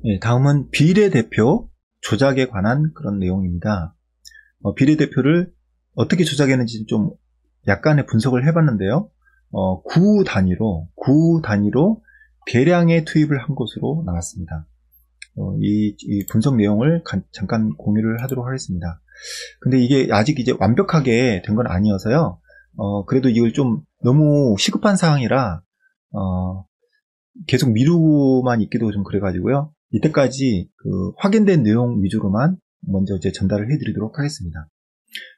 네, 다음은 비례대표 조작에 관한 그런 내용입니다. 비례대표를 어떻게 조작했는지 좀 약간의 분석을 해봤는데요. 구 단위로 대량의 투입을 한 것으로 나왔습니다. 이 분석 내용을 잠깐 공유를 하도록 하겠습니다. 근데 이게 아직 이제 완벽하게 된 건 아니어서요. 그래도 이걸 좀 너무 시급한 사항이라 계속 미루고만 있기도 좀 그래가지고요. 이때까지 그 확인된 내용 위주로만 먼저 이제 전달을 해드리도록 하겠습니다.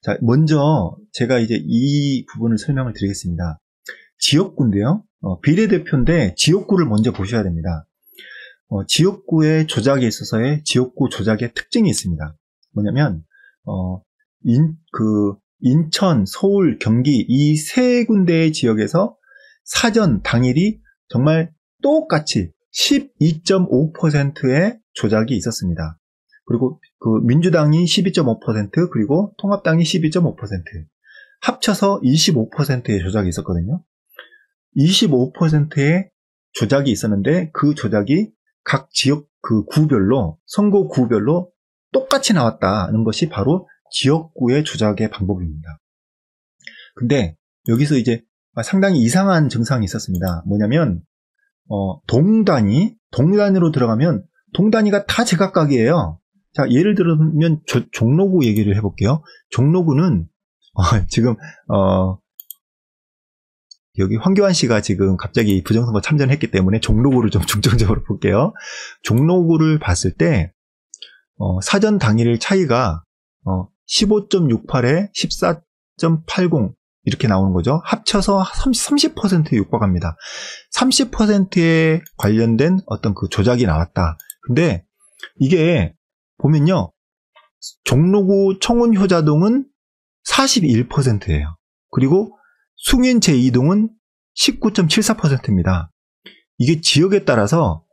자, 먼저 제가 이제 이 부분을 설명을 드리겠습니다. 지역구인데요. 비례대표인데 지역구를 먼저 보셔야 됩니다. 지역구의 조작에 있어서의 지역구 조작의 특징이 있습니다. 뭐냐면 인천, 서울, 경기 이 세 군데의 지역에서 사전 당일이 정말 똑같이 12.5%의 조작이 있었습니다. 그리고 그 민주당이 12.5% 그리고 통합당이 12.5% 합쳐서 25%의 조작이 있었거든요. 25%의 조작이 있었는데 그 조작이 각 지역 그 구별로 선거구별로 똑같이 나왔다는 것이 바로 지역구의 조작의 방법입니다. 근데 여기서 이제 상당히 이상한 증상이 있었습니다. 뭐냐면 동단위로 들어가면 동단위가 다 제각각이에요. 자, 예를 들면 종로구 얘기를 해볼게요. 종로구는 지금 여기 황교안 씨가 지금 갑자기 부정선거 참전했기 때문에 종로구를 좀 중점적으로 볼게요. 종로구를 봤을 때 사전 당일 차이가 15.68에 14.80 이렇게 나오는 거죠. 합쳐서 30%에 육박합니다. 30%에 관련된 어떤 그 조작이 나왔다. 근데 이게 보면요. 종로구 청운효자동은 41%예요. 그리고 숭인 제2동은 19.74%입니다. 이게 지역에 따라서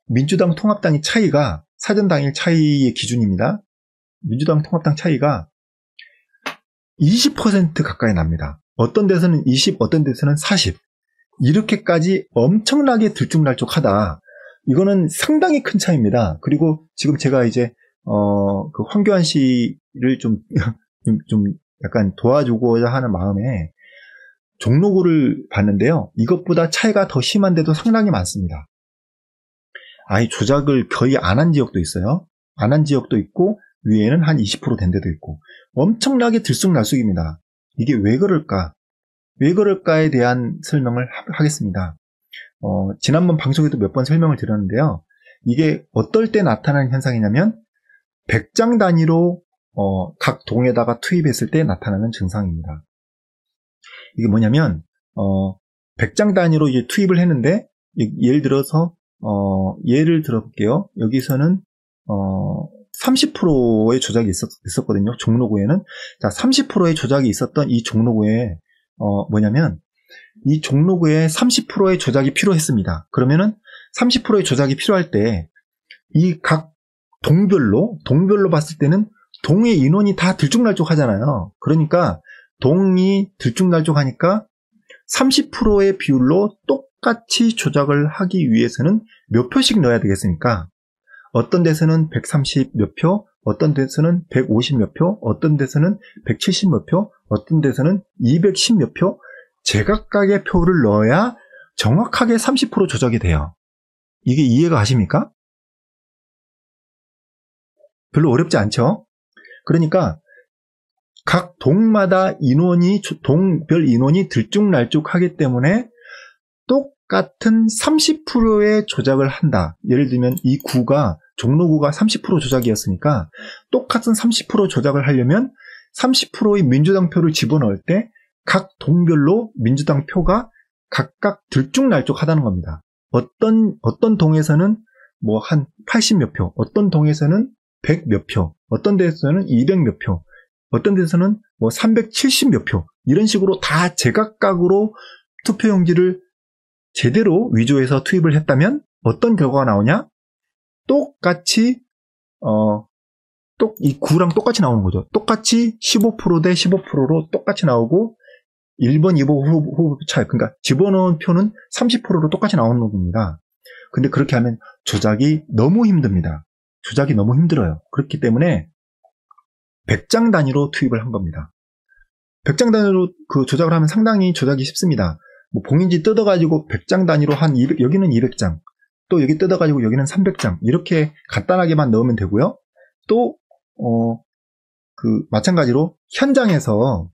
민주당 통합당의 차이가 사전 당일 차이의 기준입니다. 민주당 통합당 차이가 20% 가까이 납니다. 어떤 데서는 20, 어떤 데서는 40. 이렇게까지 엄청나게 들쭉날쭉하다. 이거는 상당히 큰 차이입니다. 그리고 지금 제가 이제 그 황교안 씨를 좀 약간 도와주고자 하는 마음에 종로구를 봤는데요. 이것보다 차이가 더 심한데도 상당히 많습니다. 아예 조작을 거의 안 한 지역도 있어요. 안 한 지역도 있고 위에는 한 20% 된 데도 있고 엄청나게 들쑥날쑥입니다. 이게 왜 그럴까? 왜 그럴까에 대한 설명을 하겠습니다. 지난번 방송에도 몇 번 설명을 드렸는데요. 이게 어떨 때 나타나는 현상이냐면 100장 단위로 각 동에다가 투입했을 때 나타나는 증상입니다. 이게 뭐냐면 100장 단위로 이제 투입을 했는데 예를 들어볼게요. 여기서는 30%의 조작이 있었거든요. 종로구에는. 자, 30%의 조작이 있었던 이 종로구에 뭐냐면 이 종로구에 30%의 조작이 필요했습니다. 그러면은 30%의 조작이 필요할 때 이 각 동별로 봤을 때는 동의 인원이 다 들쭉날쭉 하잖아요. 그러니까 동이 들쭉날쭉하니까 30%의 비율로 똑같이 조작을 하기 위해서는 몇 표씩 넣어야 되겠습니까? 어떤 데서는 130 몇 표, 어떤 데서는 150 몇 표, 어떤 데서는 170 몇 표, 어떤 데서는 210 몇 표, 제각각의 표를 넣어야 정확하게 30% 조작이 돼요. 이게 이해가 가십니까? 별로 어렵지 않죠? 그러니까 각 동마다 동별 인원이 들쭉날쭉하기 때문에 똑같은 30%의 조작을 한다. 예를 들면 이 종로구가 30% 조작이었으니까 똑같은 30% 조작을 하려면 30%의 민주당 표를 집어넣을 때 각 동별로 민주당 표가 각각 들쭉날쭉하다는 겁니다. 어떤 동에서는 뭐 한 80 몇 표, 어떤 동에서는 100 몇 표, 어떤 데서는 200 몇 표, 어떤 데서는 뭐 370 몇 표, 이런 식으로 다 제각각으로 투표용지를 제대로 위조해서 투입을 했다면 어떤 결과가 나오냐? 똑같이 이 9랑 똑같이 나오는 거죠. 똑같이 15% 대 15%로 똑같이 나오고 1번, 2번 후보 차이, 그러니까 집어넣은 표는 30%로 똑같이 나오는 겁니다. 근데 그렇게 하면 조작이 너무 힘듭니다. 조작이 너무 힘들어요. 그렇기 때문에 100장 단위로 투입을 한 겁니다. 100장 단위로 그 조작을 하면 상당히 조작이 쉽습니다. 뭐 봉인지 뜯어가지고 100장 단위로 한 200, 여기는 200장, 또 여기 뜯어가지고 여기는 300장, 이렇게 간단하게만 넣으면 되고요. 또, 마찬가지로 현장에서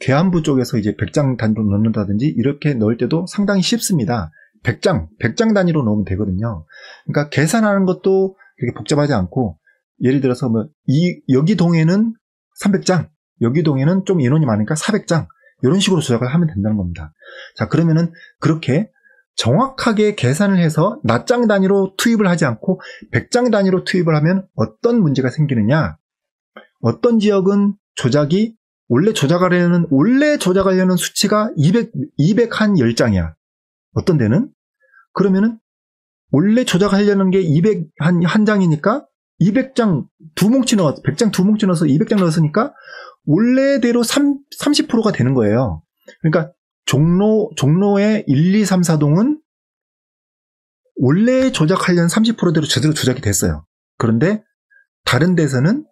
계안부 쪽에서 이제 100장 단위로 넣는다든지 이렇게 넣을 때도 상당히 쉽습니다. 100장 단위로 넣으면 되거든요. 그러니까 계산하는 것도 그렇게 복잡하지 않고, 예를 들어서 여기 동에는 300장, 여기 동에는 좀 인원이 많으니까 400장, 이런 식으로 조작을 하면 된다는 겁니다. 자, 그러면은 그렇게 정확하게 계산을 해서 낱장 단위로 투입을 하지 않고 100장 단위로 투입을 하면 어떤 문제가 생기느냐? 어떤 지역은 조작이 원래 조작하려는 수치가 200 한 10장이야. 어떤 데는? 그러면은 원래 조작하려는 게 200 한 장이니까 200장 두 뭉치 넣어서 100장 두 뭉치 넣어서 200장 넣었으니까 원래대로 30%가 되는 거예요. 그러니까 종로의 1, 2, 3, 4동은 원래 조작하려는 30%대로 제대로 조작이 됐어요. 그런데 다른 데서는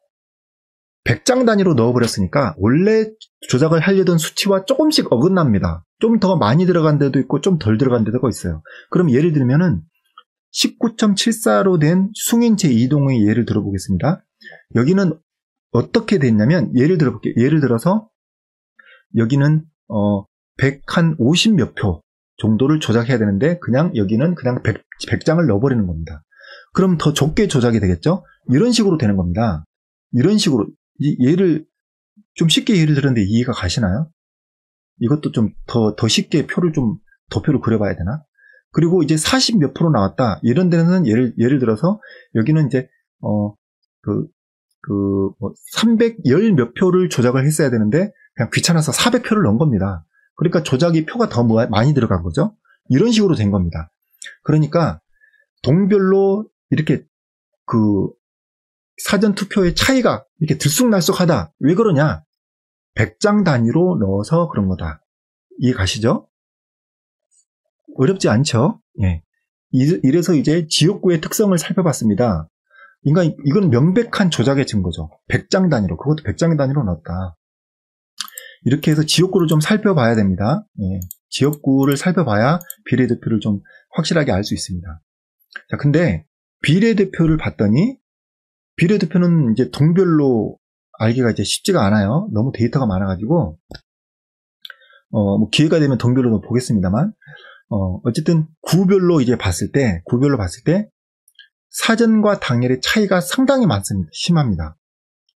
100장 단위로 넣어버렸으니까 원래 조작을 하려던 수치와 조금씩 어긋납니다. 좀 더 많이 들어간 데도 있고 좀 덜 들어간 데도 있어요. 그럼 예를 들면은 19.74로 된 숭인 제2동의 예를 들어보겠습니다. 여기는 어떻게 됐냐면 예를 들어서 여기는 100 몇 표 정도를 조작해야 되는데 여기는 그냥 100장을 넣어버리는 겁니다. 그럼 더 좁게 조작이 되겠죠? 이런 식으로 되는 겁니다. 이런 식으로 좀 쉽게 예를 들었는데 이해가 가시나요? 이것도 좀 더 쉽게 도표를 그려봐야 되나? 그리고 이제 40 몇 프로 나왔다. 이런 데는 예를 들어서 여기는 이제 310 몇 표를 조작을 했어야 되는데 그냥 귀찮아서 400표를 넣은 겁니다. 그러니까 조작이 표가 더 많이 들어간 거죠. 이런 식으로 된 겁니다. 그러니까 동별로 이렇게 사전 투표의 차이가 이렇게 들쑥날쑥하다. 왜 그러냐? 100장 단위로 넣어서 그런 거다. 이해 가시죠? 어렵지 않죠? 예. 이래서 이제 지역구의 특성을 살펴봤습니다. 이건 명백한 조작의 증거죠. 100장 단위로, 그것도 100장 단위로 넣었다. 이렇게 해서 지역구를 좀 살펴봐야 됩니다. 예. 지역구를 살펴봐야 비례대표를 좀 확실하게 알 수 있습니다. 자, 근데 비례대표를 봤더니 비례대표는 이제 동별로 알기가 이제 쉽지가 않아요. 너무 데이터가 많아가지고 기회가 되면 동별로도 보겠습니다만 어쨌든 구별로 봤을 때 사전과 당일의 차이가 상당히 많습니다. 심합니다.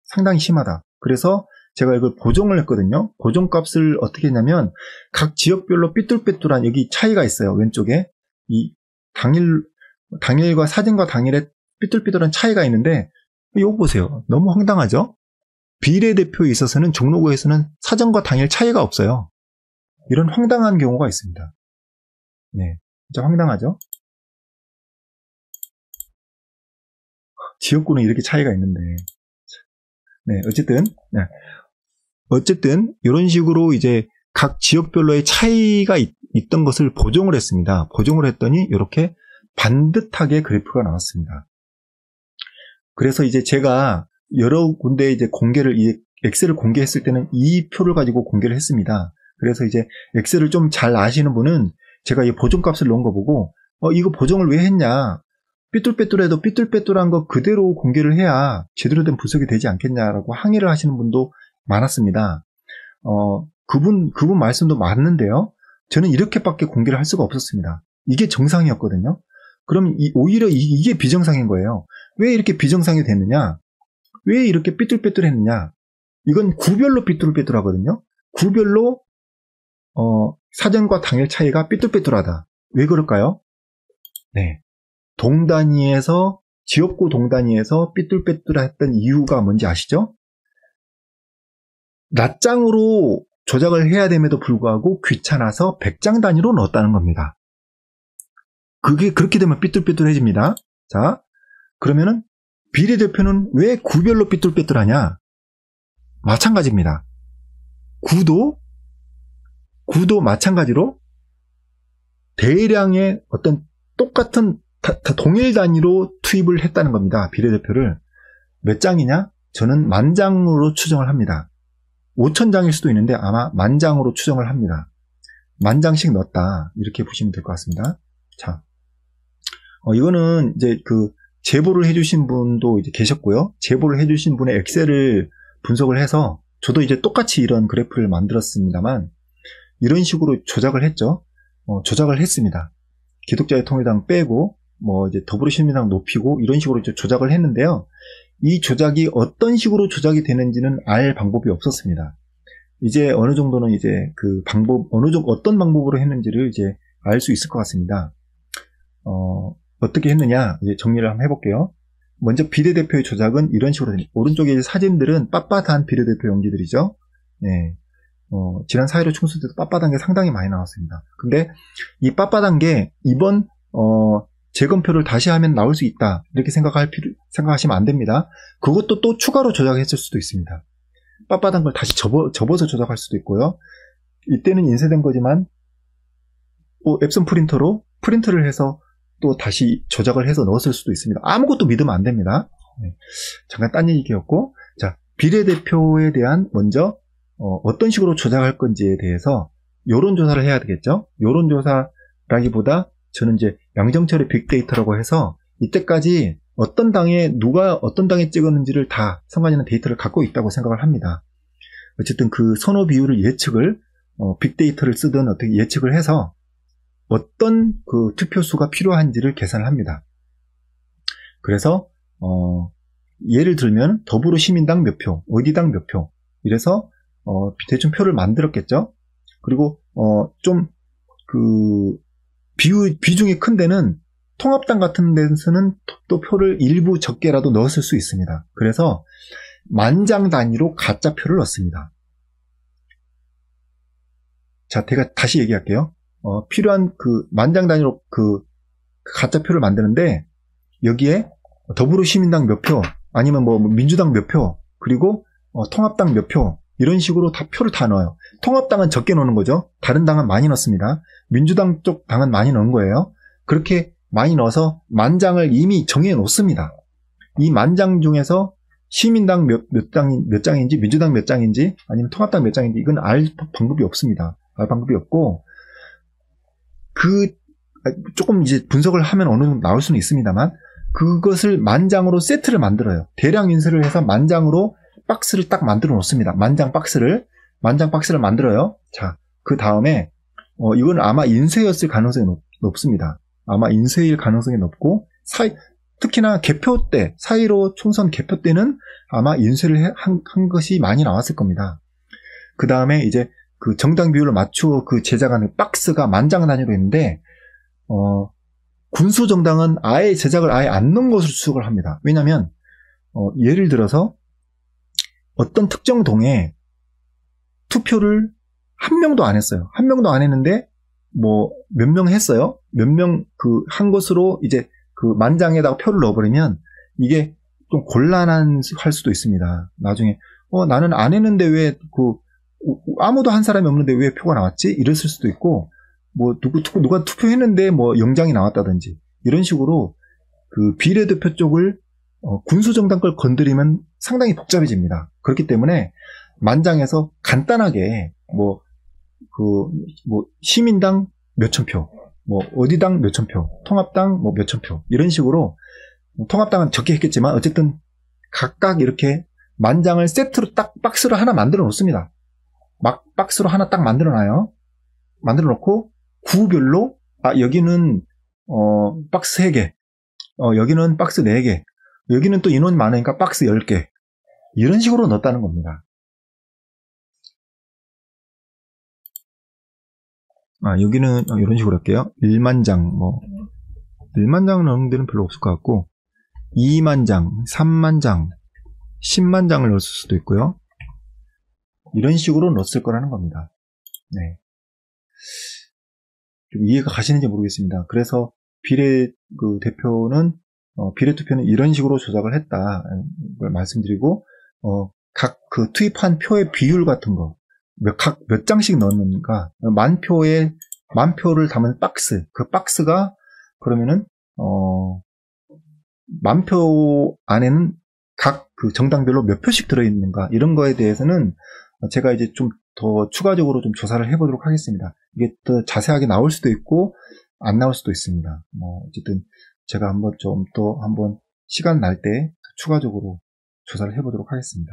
상당히 심하다. 그래서 제가 이걸 보정을 했거든요. 보정값을 어떻게 했냐면 각 지역별로 삐뚤빼뚤한 여기 차이가 있어요. 왼쪽에 이 당일과 사전과 당일의 삐뚤삐뚤한 차이가 있는데 이거 보세요. 너무 황당하죠? 비례대표에 있어서는 종로구에서는 사전과 당일 차이가 없어요. 이런 황당한 경우가 있습니다. 네, 진짜 황당하죠? 지역구는 이렇게 차이가 있는데. 네, 어쨌든 이런 식으로 이제 각 지역별로의 차이가 있던 것을 보정을 했습니다. 보정을 했더니 이렇게 반듯하게 그래프가 나왔습니다. 그래서 이제 제가 여러 군데 이제 엑셀을 공개했을 때는 이 표를 가지고 공개를 했습니다. 그래서 이제 엑셀을 좀 잘 아시는 분은 제가 이 보정값을 넣은 거 보고 이거 보정을 왜 했냐? 삐뚤빼뚤해도 삐뚤빼뚤한 거 그대로 공개를 해야 제대로 된 분석이 되지 않겠냐라고 항의를 하시는 분도 많았습니다. 그분 말씀도 맞는데요. 저는 이렇게밖에 공개를 할 수가 없었습니다. 이게 정상이었거든요. 그럼 오히려 이게 비정상인 거예요. 왜 이렇게 비정상이 됐느냐? 왜 이렇게 삐뚤빼뚤했느냐? 이건 구별로 삐뚤빼뚤하거든요. 구별로 사전과 당일 차이가 삐뚤빼뚤하다. 왜 그럴까요? 네, 지역구 동단위에서 삐뚤빼뚤했던 이유가 뭔지 아시죠? 낱장으로 조작을 해야 됨에도 불구하고 귀찮아서 100장 단위로 넣었다는 겁니다. 그렇게 되면 삐뚤빼뚤해집니다. 자, 그러면은 비례대표는 왜 구별로 삐뚤빼뚤하냐? 마찬가지입니다. 구도 마찬가지로 대량의 어떤 똑같은 다 동일 단위로 투입을 했다는 겁니다. 비례대표를. 몇 장이냐? 저는 10,000장으로 추정을 합니다. 5,000장일 수도 있는데 아마 10,000장으로 추정을 합니다. 10,000장씩 넣었다. 이렇게 보시면 될 것 같습니다. 자, 이거는 이제 그 제보를 해주신 분도 이제 계셨고요. 제보를 해주신 분의 엑셀을 분석을 해서 저도 이제 똑같이 이런 그래프를 만들었습니다만 이런 식으로 조작을 했죠. 조작을 했습니다. 기독자의 통일당 빼고 뭐 이제 더불어시민당 높이고 이런 식으로 이제 조작을 했는데요. 이 조작이 어떤 식으로 조작이 되는지는 알 방법이 없었습니다. 이제 어느 정도는 이제 그 방법 어떤 방법으로 했는지를 이제 알 수 있을 것 같습니다. 어떻게 했느냐 이제 정리를 한번 해볼게요. 먼저 비례대표의 조작은 이런 식으로 됩니다. 오른쪽에 이제 사진들은 빳빳한 비례대표 용지들이죠. 네. 지난 4.15 총선 때도 빳빳한 게 상당히 많이 나왔습니다. 근데 이 빳빳한 게 이번 재검표를 다시 하면 나올 수 있다 이렇게 생각하시면 안 됩니다. 그것도 또 추가로 조작했을 수도 있습니다. 빳빳한 걸 다시 접어서 조작할 수도 있고요. 이때는 인쇄된 거지만 앱선 프린터로 프린트를 해서 또 다시 조작을 해서 넣었을 수도 있습니다. 아무것도 믿으면 안 됩니다. 네. 잠깐 딴 얘기였고, 자, 비례대표에 대한 먼저 어떤 식으로 조작할 건지에 대해서 여론조사를 해야 되겠죠. 여론조사라기보다 저는 이제 양정철의 빅데이터라고 해서 이때까지 어떤 당에 누가 어떤 당에 찍었는지를 다 상관있는 데이터를 갖고 있다고 생각을 합니다. 어쨌든 그 선호 비율을 예측을 빅데이터를 쓰든 어떻게 예측을 해서 어떤 그 투표수가 필요한지를 계산을 합니다. 그래서 예를 들면 더불어시민당 몇 표, 어디당 몇 표 이래서 대충 표를 만들었겠죠. 그리고 좀 그 비중이 큰 데는 통합당 같은 데서는 또 표를 일부 적게라도 넣었을 수 있습니다. 그래서 10,000장 단위로 가짜표를 넣습니다. 자, 제가 다시 얘기할게요. 필요한 그 10,000장 단위로 그 가짜표를 만드는데 여기에 더불어시민당 몇 표, 아니면 뭐 민주당 몇 표, 그리고 통합당 몇 표, 이런 식으로 다 표를 다 넣어요. 통합당은 적게 넣는 거죠. 다른 당은 많이 넣습니다. 민주당 쪽 당은 많이 넣은 거예요. 그렇게 많이 넣어서 10,000장을 이미 정해 놓습니다. 이 10,000장 중에서 시민당 몇 장인지, 민주당 몇 장인지, 아니면 통합당 몇 장인지, 이건 알 방법이 없습니다. 알 방법이 없고, 조금 이제 분석을 하면 어느 정도 나올 수는 있습니다만, 그것을 10,000장으로 세트를 만들어요. 대량 인쇄를 해서 10,000장으로 박스를 딱 만들어 놓습니다. 10,000장 박스를 만들어요. 자, 그 다음에, 이건 아마 인쇄였을 가능성이 높습니다. 아마 인쇄일 가능성이 높고, 특히나 개표 때, 4.15 총선 개표 때는 아마 인쇄를 한 것이 많이 나왔을 겁니다. 그 다음에 이제 그 정당 비율을 맞추어 그 제작하는 박스가 10,000장 단위로 있는데, 군수 정당은 아예 제작을 아예 안 넣은 것으로 추측을 합니다. 왜냐면, 예를 들어서 어떤 특정 동에 투표를 한 명도 안 했어요. 한 명도 안 했는데, 뭐, 몇 명 했어요? 몇 명 한 것으로 이제 그 10,000장에다가 표를 넣어버리면 이게 좀 할 수도 있습니다. 나중에, 나는 안 했는데 왜 아무도 한 사람이 없는데 왜 표가 나왔지? 이랬을 수도 있고, 뭐, 누가 투표했는데 뭐 영장이 나왔다든지, 이런 식으로 그 비례대표 쪽을 군수정당 걸 건드리면 상당히 복잡해집니다. 그렇기 때문에 10,000장에서 간단하게 시민당 몇천 표, 뭐 어디당 몇천 표, 통합당 뭐 몇천 표, 이런 식으로, 통합당은 적게 했겠지만 어쨌든 각각 이렇게 10,000장을 세트로 딱 박스로 하나 만들어 놓습니다. 박스로 하나 딱 만들어 놔요. 만들어 놓고 구별로 여기는 박스 3개, 여기는 박스 4개, 여기는 또 인원 많으니까 박스 10개, 이런 식으로 넣었다는 겁니다. 여기는 이런 식으로 할게요. 10,000장, 10,000장 넣는 데는 별로 없을 것 같고, 20,000장, 30,000장, 100,000장을 넣을 수도 있고요. 이런 식으로 넣었을 거라는 겁니다. 네. 좀 이해가 가시는지 모르겠습니다. 그래서 비례투표는 이런 식으로 조작을 했다. 걸 말씀드리고, 각 투입한 표의 비율 같은 거, 몇 장씩 넣었는가, 10,000표를 담은 박스, 그 박스가 그러면은 만표 안에는 각 그 정당별로 몇 표씩 들어있는가 이런 거에 대해서는 제가 이제 좀 더 추가적으로 좀 조사를 해보도록 하겠습니다. 이게 더 자세하게 나올 수도 있고 안 나올 수도 있습니다. 뭐 어쨌든 제가 한번 좀 또 한번 시간 날 때 추가적으로 조사를 해보도록 하겠습니다.